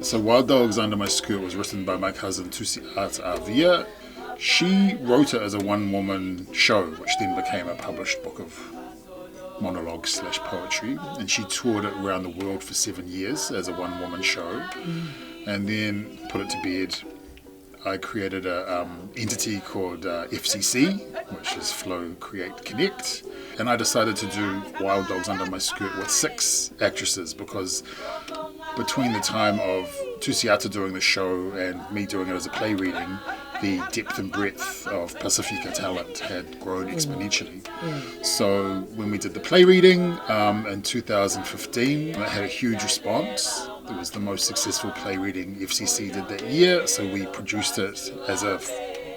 So Wild Dogs Under My Skirt was written by my cousin Tusiata Avia. She wrote it as a one-woman show, which then became a published book of monologues / poetry, and she toured it around the world for 7 years as a one-woman show, and then put it to bed. I created a entity called FCC, which is Flow, Create, Connect, and I decided to do Wild Dogs Under My Skirt with 6 actresses, because between the time of Tusiata doing the show and me doing it as a play reading, the depth and breadth of Pasifika talent had grown exponentially. So when we did the play reading in 2015, it had a huge response. It was the most successful play reading FCC did that year, so we produced it as a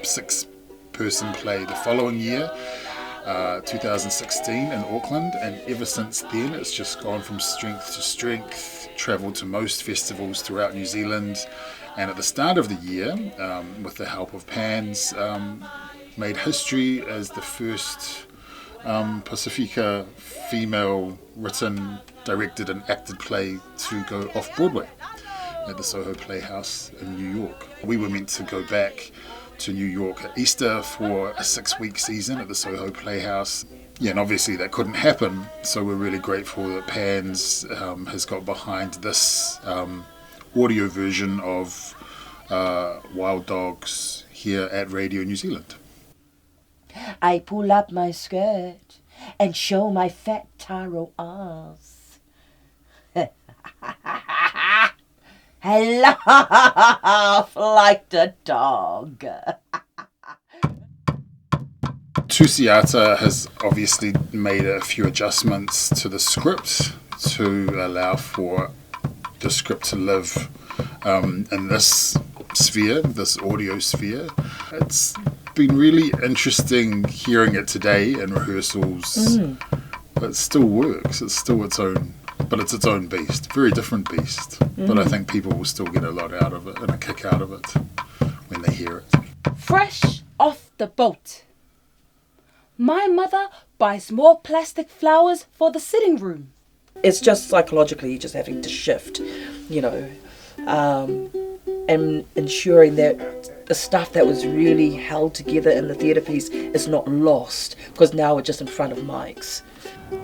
6-person play the following year, 2016 in Auckland, and ever since then it's just gone from strength to strength, travelled to most festivals throughout New Zealand, and at the start of the year, with the help of PANNZ, made history as the first Pasifika female written, directed and acted play to go off Broadway at the Soho Playhouse in New York. We were meant to go back to New York at Easter for a 6-week season at the Soho Playhouse. Yeah, and obviously that couldn't happen, so we're really grateful that PANNZ has got behind this audio version of Wild Dogs here at Radio New Zealand. I pull up my skirt and show my fat taro ass. I laugh like the dog. Tusiata has obviously made a few adjustments to the script to allow for the script to live in this sphere, this audio sphere. It's been really interesting hearing it today in rehearsals. It still works. It's still its own, but it's its own beast. Very different beast. But I think people will still get a lot out of it and a kick out of it when they hear it. Fresh off the boat. My mother buys more plastic flowers for the sitting room. It's just psychologically just having to shift, and ensuring that the stuff that was really held together in the theatre piece is not lost, because now we're just in front of mics.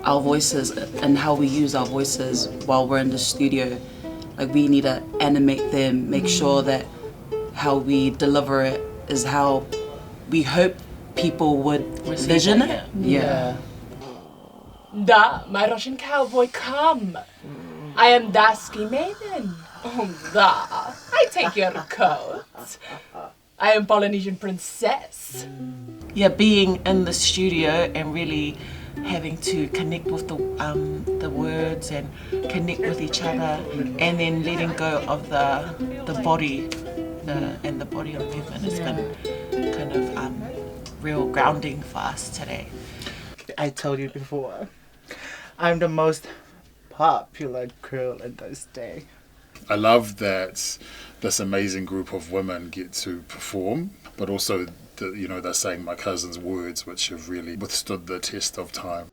Our voices and how we use our voices while we're in the studio, like we need to animate them, make sure that how we deliver it is how we hope people would vision it. Yeah. Da, my Russian cowboy, come. I am Dasky Maiden. Oh, da, I take your coat. I am Polynesian princess. Yeah, being in the studio and really having to connect with the words and connect with each other, and then letting go of the body, and the body of movement has been kind of real grounding for us today. I told you before, I'm the most popular girl in this day. I love that this amazing group of women get to perform, but also they're saying my cousin's words, which have really withstood the test of time.